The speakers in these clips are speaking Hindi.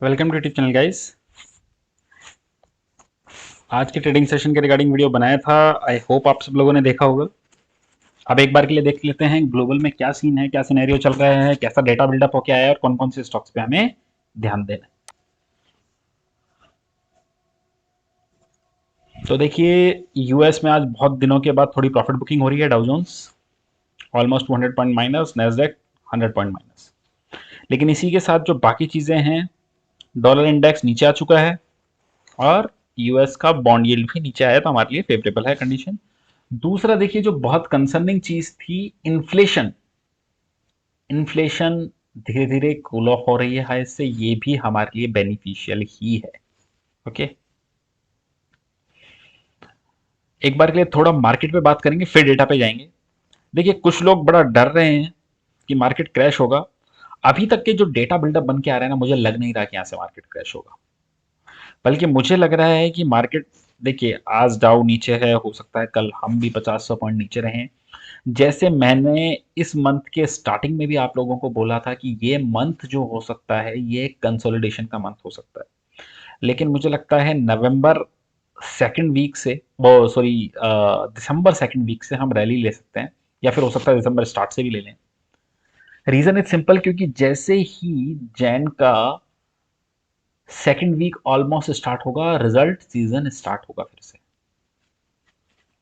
Welcome to YouTube channel guys. आज के ट्रेडिंग सेशन के रिगार्डिंग वीडियो बनाया था। आई होप आप सब लोगों ने देखा होगा। अब एक बार के लिए देख लेते हैं ग्लोबल में क्या सीन है, क्या सिनेरियो चल रहा है, कैसा डेटा बिल्डअप होके आया है और कौन कौन से स्टॉक्स पे हमें ध्यान देना है। तो देखिए, यूएस में आज बहुत दिनों के बाद थोड़ी प्रॉफिट बुकिंग हो रही है। Dow Jones almost 200 point minus, Nasdaq 100 point minus. लेकिन इसी के साथ जो बाकी चीजें हैं, डॉलर इंडेक्स नीचे आ चुका है और यूएस का बॉन्ड यील्ड भी नीचे आया, तो हमारे लिए फेवरेबल है कंडीशन। दूसरा देखिए, जो बहुत कंसर्निंग चीज थी, इन्फ्लेशन। इन्फ्लेशन धीरे धीरे कूल ऑफ हो रही है हाई से, ये भी हमारे लिए बेनिफिशियल ही है। ओके, एक बार के लिए थोड़ा मार्केट पे बात करेंगे, फिर डेटा पे जाएंगे। देखिए, कुछ लोग बड़ा डर रहे हैं कि मार्केट क्रैश होगा। अभी तक के जो डेटा बिल्डअप बन के आ रहा है ना, मुझे लग नहीं रहा कि यहाँ से मार्केट क्रैश होगा। बल्कि मुझे लग रहा है कि मार्केट, देखिए आज डाउ नीचे है, हो सकता है कल हम भी 50-100 पॉइंट नीचे रहें। जैसे मैंने इस मंथ के स्टार्टिंग में भी आप लोगों को बोला था कि ये मंथ जो हो सकता है, ये कंसोलिडेशन का मंथ हो सकता है। लेकिन मुझे लगता है नवंबर सेकंड वीक से, वो सॉरी, दिसंबर सेकंड वीक से हम रैली ले सकते हैं, या फिर हो सकता है दिसंबर स्टार्ट से भी ले लें। रीजन इज सिंपल, क्योंकि जैसे ही जैन का सेकंड वीक ऑलमोस्ट स्टार्ट होगा, रिजल्ट सीजन स्टार्ट होगा फिर से।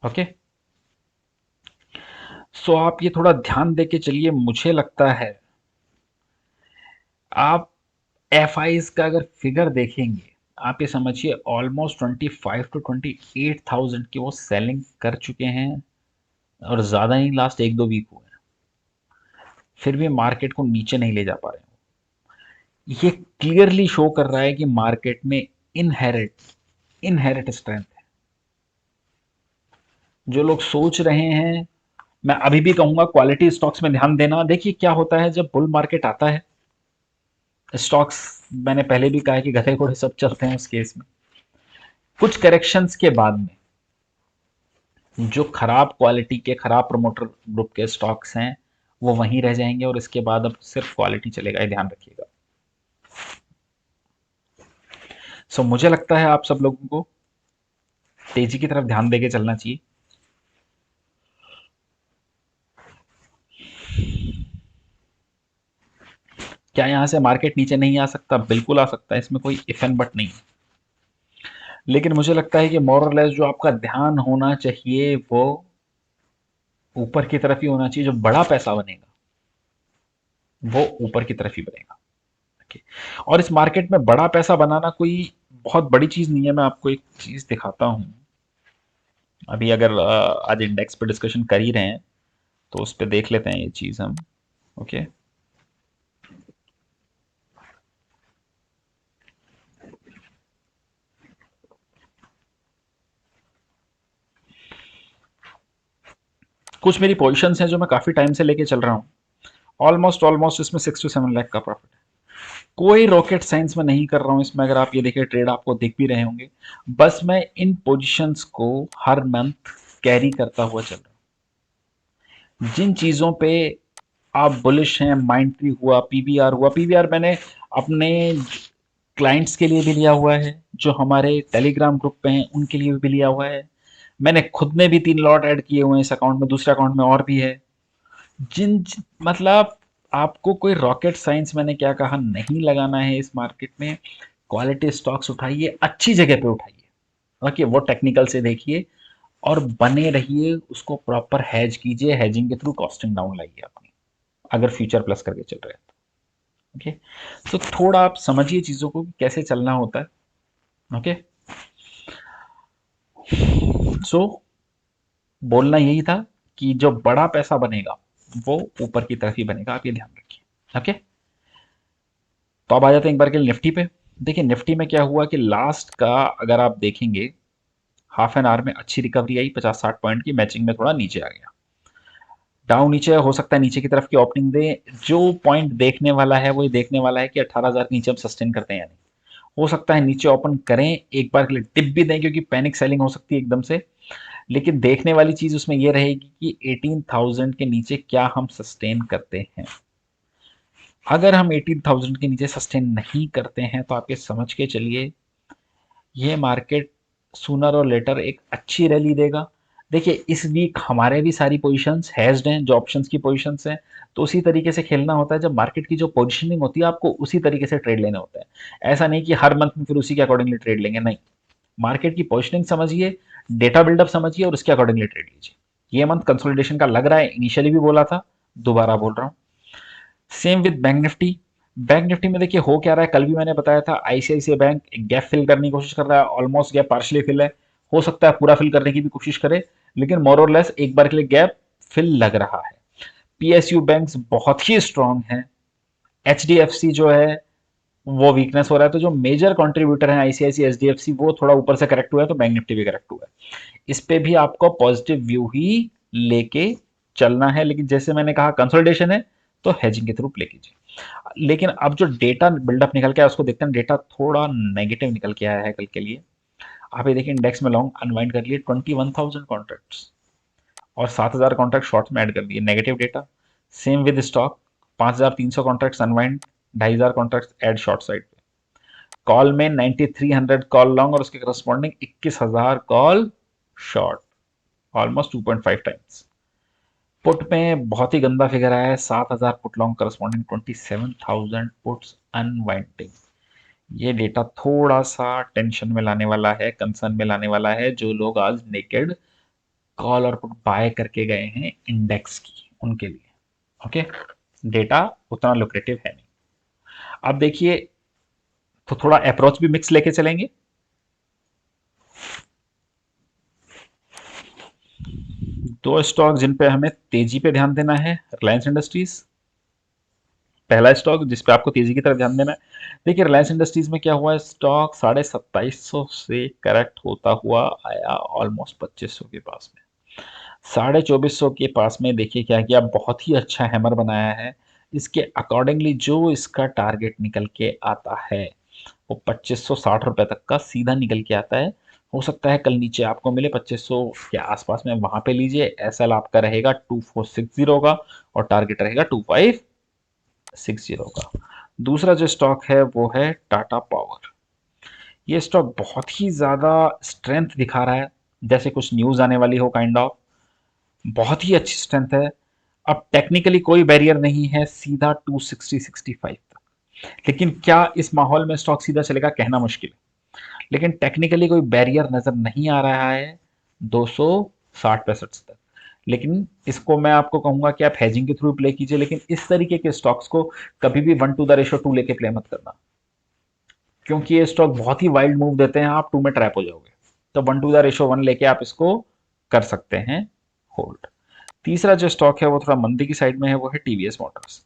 ओके, सो आप ये थोड़ा ध्यान दे के चलिए। मुझे लगता है आप एफ का अगर फिगर देखेंगे, आप ये समझिए ऑलमोस्ट 25 to 28,000 की वो सेलिंग कर चुके हैं, और ज़्यादा नहीं, लास्ट 1-2 वीक हुए हैं। फिर भी मार्केट को नीचे नहीं ले जा पा रहे हैं। ये क्लियरली शो कर रहा है कि मार्केट में इनहेरिट इनहेरिट स्ट्रेंथ है। जो लोग सोच रहे हैं, मैं अभी भी कहूंगा क्वालिटी स्टॉक्स में ध्यान देना। देखिए क्या होता है जब बुल मार्केट आता है, स्टॉक्स, मैंने पहले भी कहा है कि गधे घोड़े सब चलते हैं उस केस में। कुछ करेक्शंस के बाद में जो खराब क्वालिटी के, खराब प्रमोटर ग्रुप के स्टॉक्स हैं, वो वहीं रह जाएंगे, और इसके बाद अब सिर्फ क्वालिटी चलेगा, ये ध्यान रखिएगा। सो मुझे लगता है आप सब लोगों को तेजी की तरफ ध्यान देके चलना चाहिए। क्या यहां से मार्केट नीचे नहीं आ सकता? बिल्कुल आ सकता है, इसमें कोई इफ एंड बट नहीं। लेकिन मुझे लगता है कि मोर और लेस जो आपका ध्यान होना चाहिए, वो ऊपर की तरफ ही होना चाहिए। जो बड़ा पैसा बनेगा वो ऊपर की तरफ ही बनेगा। ओके, और इस मार्केट में बड़ा पैसा बनाना कोई बहुत बड़ी चीज नहीं है। मैं आपको एक चीज दिखाता हूं। अभी अगर आज इंडेक्स पे डिस्कशन कर ही रहे हैं, तो उस पर देख लेते हैं ये चीज हम। ओके, कुछ मेरी पोजीशंस हैं जो मैं काफी टाइम से लेके चल रहा हूँ। ऑलमोस्ट ऑलमोस्ट इसमें 6 to 7 लाख का प्रॉफिट है। कोई रॉकेट साइंस में नहीं कर रहा हूं इसमें। अगर आप ये देखिए, ट्रेड आपको दिख भी रहे होंगे। बस मैं इन पोजीशंस को हर मंथ कैरी करता हुआ चल रहा हूं। जिन चीजों पे आप बुलिश हैं, माइंड ट्री हुआ, पीवीआर हुआ, पीवीआर मैंने अपने क्लाइंट्स के लिए भी लिया हुआ है, जो हमारे टेलीग्राम ग्रुप पे हैं उनके लिए भी लिया हुआ है। मैंने खुद ने भी 3 लॉट ऐड किए हुए हैं इस अकाउंट में, दूसरे अकाउंट में और भी है। मतलब आपको कोई रॉकेट साइंस, मैंने क्या कहा, नहीं लगाना है इस मार्केट में। क्वालिटी स्टॉक्स उठाइए, अच्छी जगह पे उठाइए। ओके, वो टेक्निकल से देखिए और बने रहिए, उसको प्रॉपर हैज कीजिए। हैजिंग के थ्रू कॉस्टिंग डाउन लाइए अपनी, अगर फ्यूचर प्लस करके चल रहे हैं तो। ओके, तो थोड़ा आप समझिए चीजों को कि कैसे चलना होता है। ओके, सो बोलना यही था कि जो बड़ा पैसा बनेगा वो ऊपर की तरफ ही बनेगा, आप ये ध्यान रखिए। ओके, तो अब आ जाते हैं एक बार के लिए निफ्टी पे। देखिए निफ्टी में क्या हुआ कि लास्ट का अगर आप देखेंगे, हाफ एन आवर में अच्छी रिकवरी आई 50-60 पॉइंट की, मैचिंग में थोड़ा नीचे आ गया। डाउन नीचे हो सकता है नीचे की तरफ की ओपनिंग दे। जो पॉइंट देखने वाला है वो ये देखने वाला है कि 18,000 के नीचे हम सस्टेन करते हैं या नहीं। हो सकता है नीचे ओपन करें, एक बार के लिए टिप भी दें, क्योंकि पैनिक सेलिंग हो सकती है एकदम से। लेकिन देखने वाली चीज उसमें ये रहेगी कि 18,000 के नीचे क्या हम सस्टेन करते हैं। अगर हम 18,000 के नीचे सस्टेन नहीं करते हैं तो आप ये समझ के चलिए ये मार्केट सूनर और लेटर एक अच्छी रैली देगा। देखिए इस वीक हमारे भी सारी पोजीशंस हैज्ड हैं, जो ऑप्शंस की पोजीशंस हैं, तो उसी तरीके से खेलना होता है। जब मार्केट की जो पोजीशनिंग होती है आपको उसी तरीके से ट्रेड लेने होते हैं। ऐसा नहीं कि हर मंथ में फिर उसी के अकॉर्डिंगली ट्रेड लेंगे, नहीं। मार्केट की पोजीशनिंग समझिए, डेटा बिल्डअप समझिए और उसके अकॉर्डिंगली ट्रेड लीजिए। ये मंथ कंसोलिडेशन का लग रहा है, इनिशियली भी बोला था, दोबारा बोल रहा हूँ। Same with bank Nifty. Bank Nifty में देखिए हो क्या रहा है, कल भी मैंने बताया था आईसीआईसीआई बैंक एक गैप फिल करने की कोशिश कर रहा है, ऑलमोस्ट गैप पार्शली फिल है। हो सकता है पूरा फिल करने की भी कोशिश करे, लेकिन मोर और लेस एक बार के लिए गैप फिल लग रहा है। पीएसयू बैंक्स बहुत ही स्ट्रांग है। एचडीएफसी जो है वो वीकनेस हो रहा है, तो जो मेजर कंट्रीब्यूटर है आईसीआईसी एचडीएफसी वो थोड़ा ऊपर से करेक्ट हुआ है, तो बैंक निफ्टी भी करेक्ट हुआ है। इस पे भी आपको पॉजिटिव व्यू ही लेके चलना है, लेकिन जैसे मैंने कहा कंसोलिडेशन है तो हेजिंग के थ्रू प्ले कीजिए। लेकिन अब जो डेटा बिल्डअप निकल के आया उसको देखते हैं। डेटा थोड़ा नेगेटिव निकल के आया है कल के लिए। आप ये देखिए इंडेक्स में लॉन्ग अनवाइंड कर लिए 21,000 कॉन्ट्रैक्ट्स और 7,000 कॉन्ट्रैक्ट शॉर्ट्स में ऐड कर दिए, negative data. Same with stock, 5,300 contracts unwind, 2,500 contracts add short side पे। कॉल में 9300 कॉल लॉन्ग और उसके corresponding 21,000 call short, almost 2.5 times. Put में बहुत ही गंदा फिगर आया है, 7,000 put long corresponding 27,000 puts unwinding. ये डेटा थोड़ा सा टेंशन में लाने वाला है, कंसर्न में लाने वाला है। जो लोग आज नेकेड कॉल और पुट बाय करके गए हैं इंडेक्स की, उनके लिए। ओके, डेटा उतना लुक्रेटिव है नहीं। अब देखिए तो थोड़ा अप्रोच भी मिक्स लेके चलेंगे। दो स्टॉक जिन पे हमें तेजी पे ध्यान देना है, रिलायंस इंडस्ट्रीज पहला स्टॉक जिस पे आपको तेजी की तरफ ध्यान देना है। देखिए रिलायंस इंडस्ट्रीज में क्या हुआ है, स्टॉक 2750 से करेक्ट होता हुआ आया ऑलमोस्ट 2500 के पास में। 2450 के पास में देखिए क्या किया, बहुत ही अच्छा हैमर बनाया है। इसके अकॉर्डिंगली जो इसका टारगेट निकल के आता है वो 2560 रुपए तक का सीधा निकल के आता है। हो सकता है कल नीचे आपको मिले 2500 के आसपास में, वहां पे लीजिए। एसएल आपका रहेगा 2460 का और टारगेट रहेगा 2560 का। दूसरा जो स्टॉक है वो है टाटा पावर। ये स्टॉक बहुत ही ज्यादा स्ट्रेंथ दिखा रहा है, जैसे कुछ न्यूज आने वाली हो काइंड ऑफ। बहुत ही अच्छी स्ट्रेंथ है। अब टेक्निकली कोई बैरियर नहीं है, सीधा 260-65 तक। लेकिन क्या इस माहौल में स्टॉक सीधा चलेगा, कहना मुश्किल है। लेकिन टेक्निकली कोई बैरियर नजर नहीं आ रहा है 260-65 तक। लेकिन इसको मैं आपको कहूंगा कि आप हेजिंग के थ्रू प्ले कीजिए, लेकिन इस तरीके के स्टॉक्स को कभी भी 1:2 लेके प्ले मत करना, क्योंकि ये स्टॉक बहुत ही वाइल्ड मूव देते हैं, आप 2 में ट्रैप हो जाओगे। तो 1:1 लेके आप इसको कर सकते हैं होल्ड। तीसरा जो स्टॉक है वो थोड़ा मंदी की साइड में है, वो है टीवीएस मोटर्स।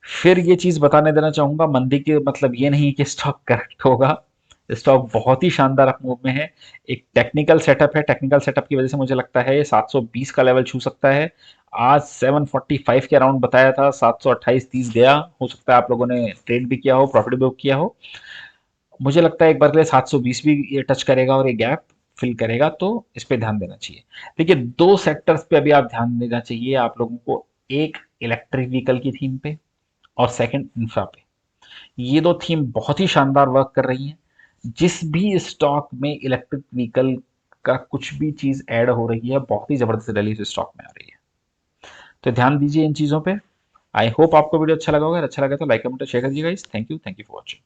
फिर ये चीज बताने देना चाहूंगा, मंदी के मतलब ये नहीं कि स्टॉक करेक्ट होगा। स्टॉक बहुत ही शानदार मूव में है। एक टेक्निकल सेटअप है, टेक्निकल सेटअप की वजह से मुझे लगता है ये 720 का लेवल छू सकता है। आज 745 के अराउंड बताया था, 728-30 गया। हो सकता है आप लोगों ने ट्रेड भी किया हो, प्रॉफिट बुक किया हो। मुझे लगता है एक बार के लिए 720 भी ये टच करेगा और ये गैप फिल करेगा, तो इस पे ध्यान देना चाहिए। देखिए दो सेक्टर्स पे अभी आप ध्यान देना चाहिए आप लोगों को, एक इलेक्ट्रिक व्हीकल की थीम पे और सेकंड इंफ्रा पे। ये दो थीम बहुत ही शानदार वर्क कर रही हैं। जिस भी स्टॉक में इलेक्ट्रिक व्हीकल का कुछ भी चीज ऐड हो रही है, बहुत ही जबरदस्त रैली इस स्टॉक में आ रही है। तो ध्यान दीजिए इन चीजों पे। आई होप आपको वीडियो अच्छा लगा होगा। अच्छा लगा तो लाइक कमेंट शेयर कर दीजिएगा। Thank you for watching.